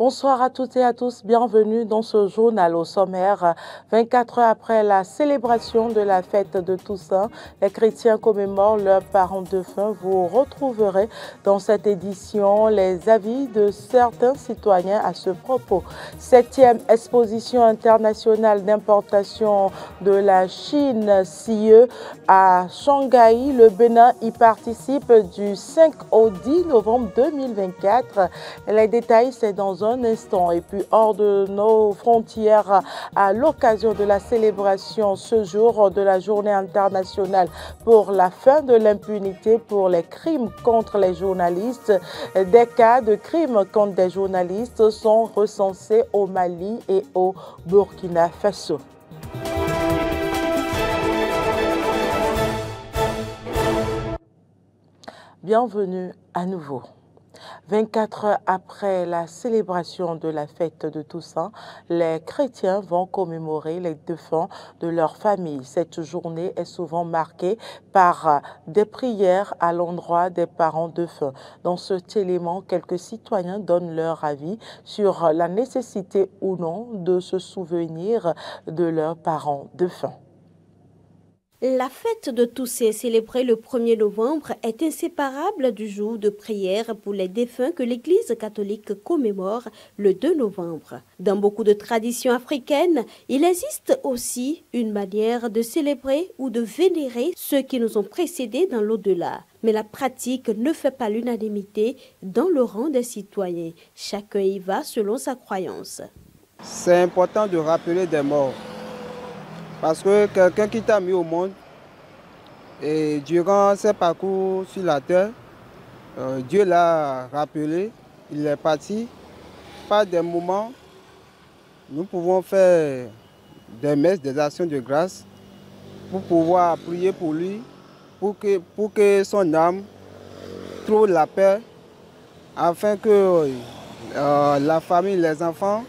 Bonsoir à toutes et à tous, bienvenue dans ce journal au sommaire. 24 heures après la célébration de la fête de Toussaint, les chrétiens commémorent leurs parents défunts. Vous retrouverez dans cette édition les avis de certains citoyens à ce propos. 7e exposition internationale d'importation de la Chine CIE à Shanghai. Le Bénin y participe du 5 au 10 novembre 2024. Les détails, c'est dans un instant. Et puis hors de nos frontières, à l'occasion de la célébration ce jour de la journée internationale pour la fin de l'impunité pour les crimes contre les journalistes, des cas de crimes contre des journalistes sont recensés au Mali et au Burkina Faso. Bienvenue à nouveau. 24 heures après la célébration de la fête de Toussaint, les chrétiens vont commémorer les défunts de leur famille. Cette journée est souvent marquée par des prières à l'endroit des parents défunts. Dans cet élément, quelques citoyens donnent leur avis sur la nécessité ou non de se souvenir de leurs parents défunts. La fête de Toussaint, célébrée le 1er novembre, est inséparable du jour de prière pour les défunts que l'Église catholique commémore le 2 novembre. Dans beaucoup de traditions africaines, il existe aussi une manière de célébrer ou de vénérer ceux qui nous ont précédés dans l'au-delà. Mais la pratique ne fait pas l'unanimité dans le rang des citoyens. Chacun y va selon sa croyance. C'est important de rappeler des morts. Parce que quelqu'un qui t'a mis au monde, et durant ses parcours sur la terre, Dieu l'a rappelé, il est parti. Par des moments, nous pouvons faire des messes, des actions de grâce pour pouvoir prier pour lui, pour que son âme trouve la paix, afin que la famille, les enfants,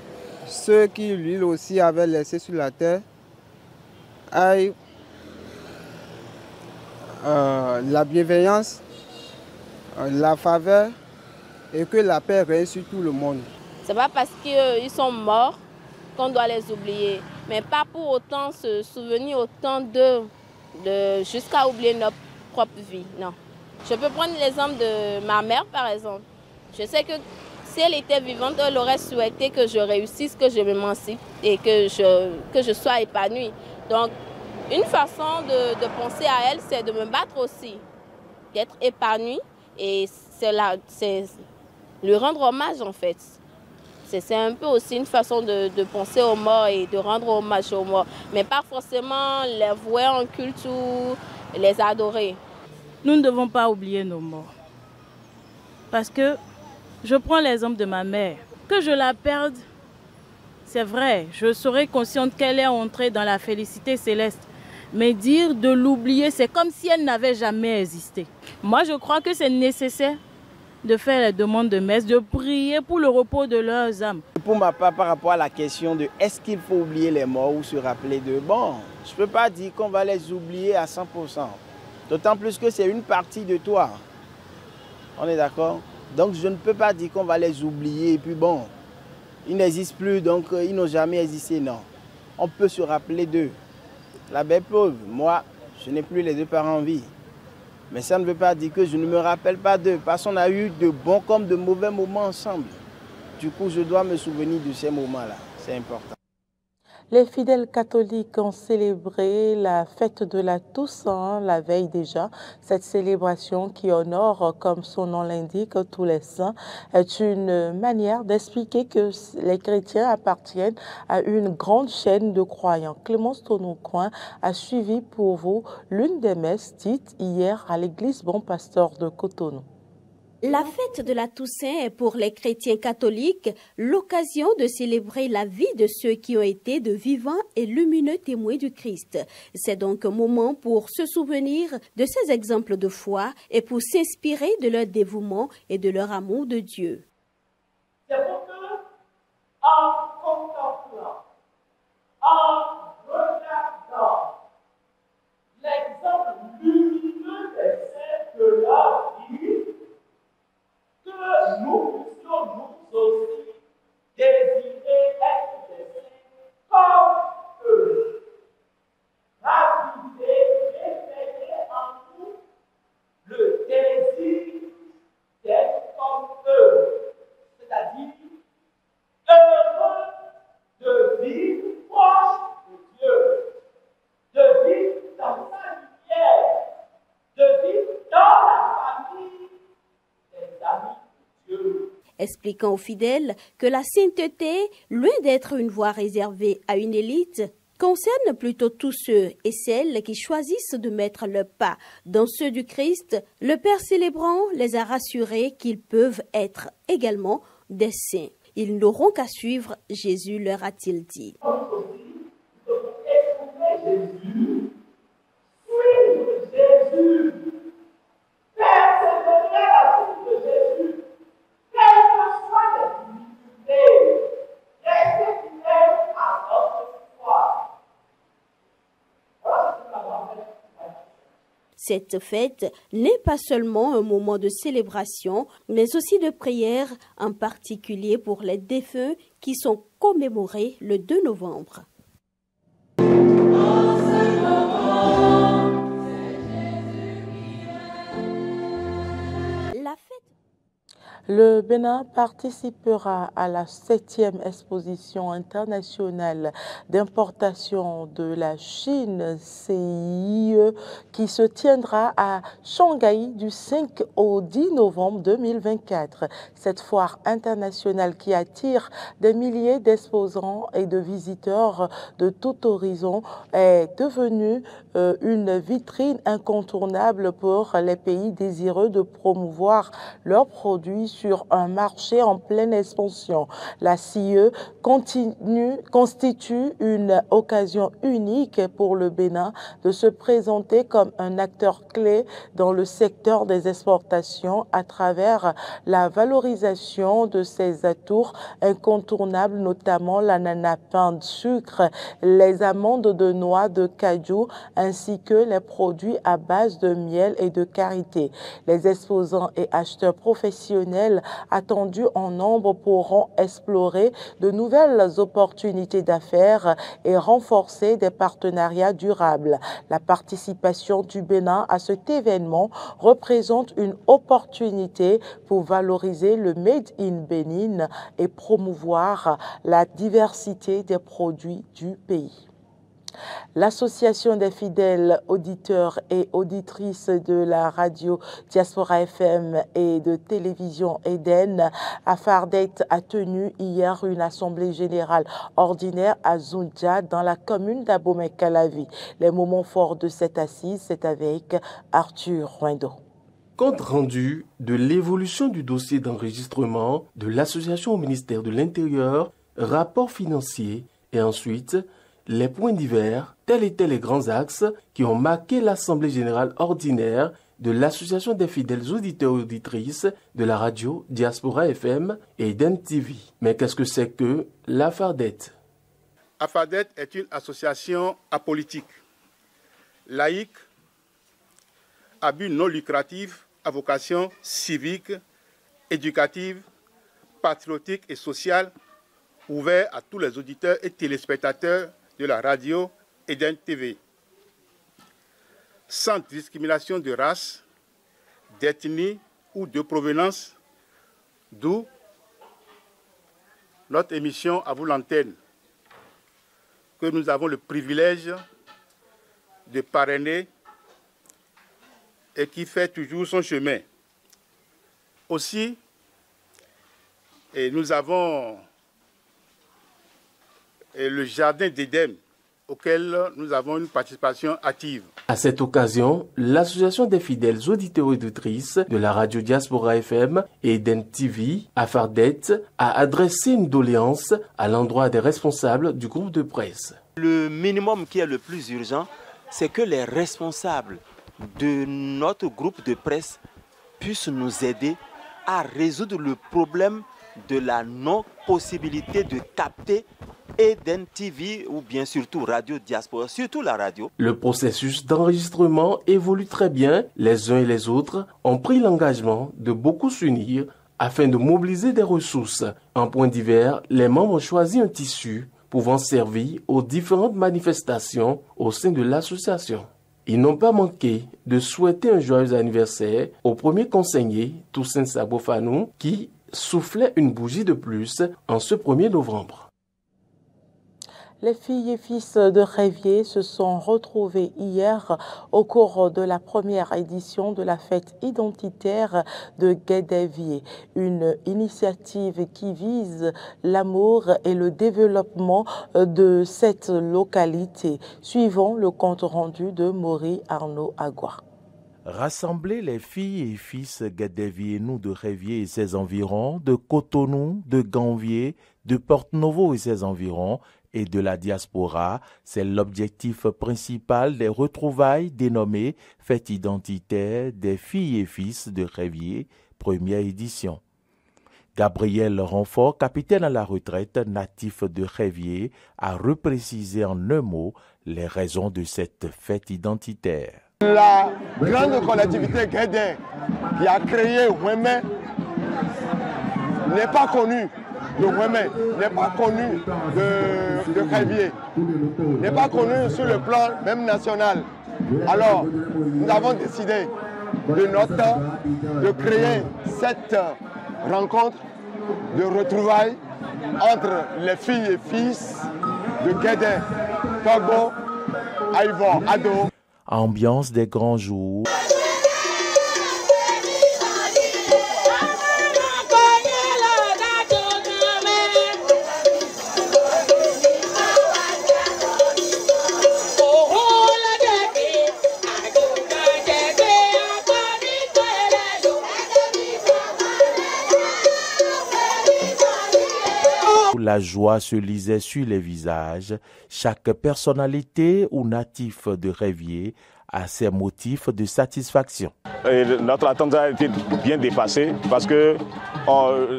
ceux qui lui aussi avaient laissé sur la terre, aille la bienveillance, la faveur et que la paix règne sur tout le monde. C'est pas parce qu'ils sont morts qu'on doit les oublier, mais pas pour autant se souvenir autant d'eux, jusqu'à oublier notre propre vie. Non. Je peux prendre l'exemple de ma mère par exemple. Je sais que si elle était vivante, elle aurait souhaité que je réussisse, que je m'émancipe et que je sois épanouie. Donc, une façon de penser à elle, c'est de me battre aussi, d'être épanouie et c'est lui rendre hommage en fait. C'est un peu aussi une façon de penser aux morts et de rendre hommage aux morts, mais pas forcément les vouer en culte ou les adorer. Nous ne devons pas oublier nos morts. Parce que je prends l'exemple de ma mère. Que je la perde, c'est vrai, je serai consciente qu'elle est entrée dans la félicité céleste. Mais dire de l'oublier, c'est comme si elle n'avait jamais existé. Moi, je crois que c'est nécessaire de faire les demandes de messe, de prier pour le repos de leurs âmes. Pour ma part, par rapport à la question de est-ce qu'il faut oublier les morts ou se rappeler d'eux, bon, je ne peux pas dire qu'on va les oublier à 100%. D'autant plus que c'est une partie de toi. On est d'accord? Donc je ne peux pas dire qu'on va les oublier et puis bon, ils n'existent plus, donc ils n'ont jamais existé, non. On peut se rappeler d'eux. La belle preuve, moi, je n'ai plus les deux parents en vie. Mais ça ne veut pas dire que je ne me rappelle pas d'eux, parce qu'on a eu de bons comme de mauvais moments ensemble. Du coup, je dois me souvenir de ces moments-là. C'est important. Les fidèles catholiques ont célébré la fête de la Toussaint la veille déjà. Cette célébration qui honore, comme son nom l'indique, tous les saints, est une manière d'expliquer que les chrétiens appartiennent à une grande chaîne de croyants. Clémence Tonoucoin a suivi pour vous l'une des messes dites hier à l'église Bon Pasteur de Cotonou. La fête de la Toussaint est pour les chrétiens catholiques l'occasion de célébrer la vie de ceux qui ont été de vivants et lumineux témoins du Christ. C'est donc un moment pour se souvenir de ces exemples de foi et pour s'inspirer de leur dévouement et de leur amour de Dieu. C'est pour que, en contemplant, en regardant l'exemple lumineux des saints de la vie, que nous puissions nous aussi expliquant aux fidèles que la sainteté, loin d'être une voie réservée à une élite, concerne plutôt tous ceux et celles qui choisissent de mettre leur pas dans ceux du Christ. Le Père célébrant les a rassurés qu'ils peuvent être également des saints. Ils n'auront qu'à suivre Jésus, leur a-t-il dit. Cette fête n'est pas seulement un moment de célébration, mais aussi de prière, en particulier pour les défunts qui sont commémorés le 2 novembre. La fête. Le Bénin participera à la 7e exposition internationale d'importation de la Chine, CIE, qui se tiendra à Shanghai du 5 au 10 novembre 2024. Cette foire internationale qui attire des milliers d'exposants et de visiteurs de tout horizon est devenue une vitrine incontournable pour les pays désireux de promouvoir leurs produits sur un marché en pleine expansion. La CIE constitue une occasion unique pour le Bénin de se présenter comme un acteur clé dans le secteur des exportations à travers la valorisation de ses atouts incontournables, notamment l'ananas pain de sucre, les amandes de noix de cajou, ainsi que les produits à base de miel et de karité. Les exposants et acheteurs professionnels attendus en nombre pourront explorer de nouvelles opportunités d'affaires et renforcer des partenariats durables. La participation du Bénin à cet événement représente une opportunité pour valoriser le Made in Bénin et promouvoir la diversité des produits du pays. L'Association des fidèles auditeurs et auditrices de la radio Diaspora FM et de télévision Eden à Fardet a tenu hier une assemblée générale ordinaire à Zundja dans la commune d'Abomey-Calavi. Les moments forts de cette assise, c'est avec Arthur Ruindo. Compte rendu de l'évolution du dossier d'enregistrement de l'association au ministère de l'Intérieur, rapport financier et ensuite les points divers, tels étaient les grands axes qui ont marqué l'Assemblée générale ordinaire de l'Association des fidèles auditeurs et auditrices de la radio Diaspora FM et Eden TV. Mais qu'est-ce que c'est que l'AFARDET? AFARDET est une association apolitique, laïque, à but non lucratif, à vocation civique, éducative, patriotique et sociale, ouvert à tous les auditeurs et téléspectateurs de la radio Eden TV. Sans discrimination de race, d'ethnie ou de provenance, d'où notre émission à vous l'antenne, que nous avons le privilège de parrainer et qui fait toujours son chemin. Aussi, et nous avons le jardin d'Éden, auquel nous avons une participation active. À cette occasion, l'Association des fidèles auditeurs et auditrices de la radio Diaspora FM et Eden TV, AFARDET, a adressé une doléance à l'endroit des responsables du groupe de presse. Le minimum qui est le plus urgent, c'est que les responsables de notre groupe de presse puissent nous aider à résoudre le problème de la non-possibilité de capter Eden TV ou bien surtout Radio Diaspora, surtout la radio. Le processus d'enregistrement évolue très bien. Les uns et les autres ont pris l'engagement de beaucoup s'unir afin de mobiliser des ressources. En point divers, les membres ont choisi un tissu pouvant servir aux différentes manifestations au sein de l'association. Ils n'ont pas manqué de souhaiter un joyeux anniversaire au premier conseiller, Toussaint Sabofanou, qui soufflait une bougie de plus en ce 1er novembre. Les filles et fils de Révier se sont retrouvés hier au cours de la première édition de la fête identitaire de Guédévié, une initiative qui vise l'amour et le développement de cette localité, suivant le compte rendu de Maury Arnaud Agua. Rassembler les filles et fils Guédéviénou de Révier et ses environs, de Cotonou, de Ganvier, de Porte-Novo et ses environs, et de la diaspora, c'est l'objectif principal des retrouvailles dénommées Fête identitaire des filles et fils de Révier, première édition. Gabriel Renfort, capitaine à la retraite, natif de Révier, a reprécisé en un mot les raisons de cette fête identitaire. La grande collectivité Guédé qui a créé Ouémé n'est pas connue. Le Ouémé n'est pas connu de Révier, n'est pas connu sur le plan même national. Alors, nous avons décidé de notre temps de créer cette rencontre de retrouvailles entre les filles et fils de Guédé, Togo, Aïvor, Ado. Ambiance des grands jours. La joie se lisait sur les visages. Chaque personnalité ou natif de Révier a ses motifs de satisfaction. Et notre attente a été bien dépassée parce que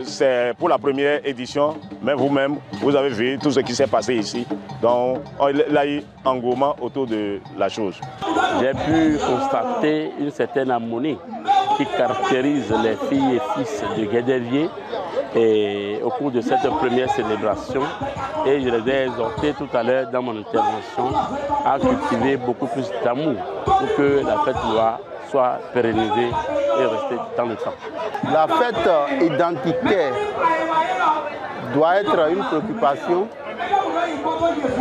c'est pour la première édition, mais vous-même, vous avez vu tout ce qui s'est passé ici. Donc, il y a eu un engouement autour de la chose. J'ai pu constater une certaine harmonie qui caractérise les filles et fils de Guédévié et au cours de cette première célébration. Et je les ai exhortés tout à l'heure dans mon intervention à cultiver beaucoup plus d'amour pour que la fête soit pérennisée et rester dans le temps. La fête identitaire doit être une préoccupation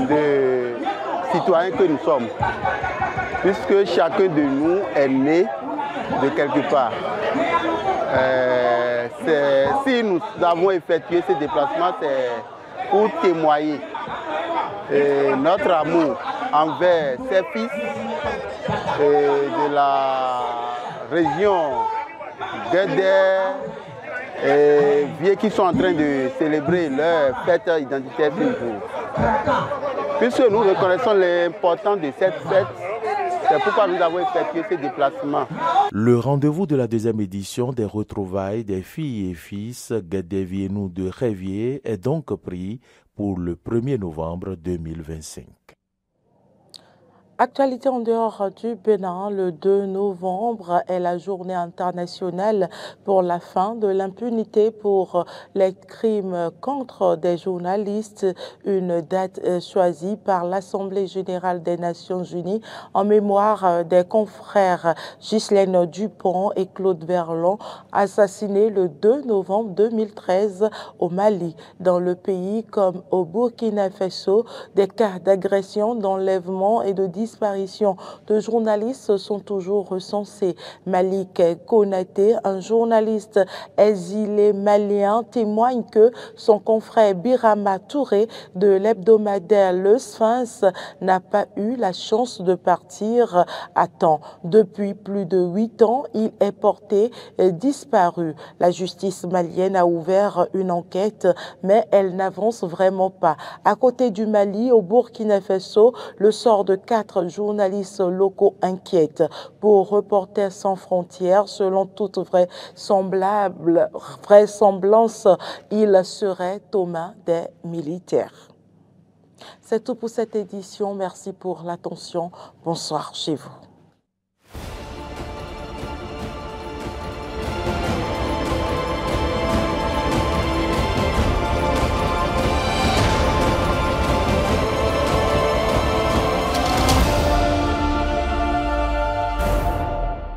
des citoyens que nous sommes, puisque chacun de nous est né de quelque part. Si nous avons effectué ce déplacement, c'est pour témoigner notre amour envers ces fils de la région Guédé et Vieux qui sont en train de célébrer leur fête identitaire ce jour. Puisque nous reconnaissons l'importance de cette fête, c'est pourquoi nous avons effectué ce déplacement. Le rendez-vous de la deuxième édition des retrouvailles des filles et fils Guédéviénou de Révier est donc pris pour le 1er novembre 2025. Actualité en dehors du Bénin, le 2 novembre est la journée internationale pour la fin de l'impunité pour les crimes contre des journalistes, une date choisie par l'Assemblée générale des Nations unies en mémoire des confrères Ghislaine Dupont et Claude Verlon, assassinés le 2 novembre 2013 au Mali. Dans le pays comme au Burkina Faso, des cas d'agression, d'enlèvement et de disparition de journalistes sont toujours recensés. Malik Konaté, un journaliste exilé malien, témoigne que son confrère Birama Touré de l'hebdomadaire Le Sphinx n'a pas eu la chance de partir à temps. Depuis plus de 8 ans, il est porté disparu. La justice malienne a ouvert une enquête, mais elle n'avance vraiment pas. À côté du Mali, au Burkina Faso, le sort de 4 journalistes locaux inquiète. Pour Reporters sans frontières, selon toute vraisemblance, il serait aux mains des militaires. C'est tout pour cette édition. Merci pour l'attention. Bonsoir chez vous.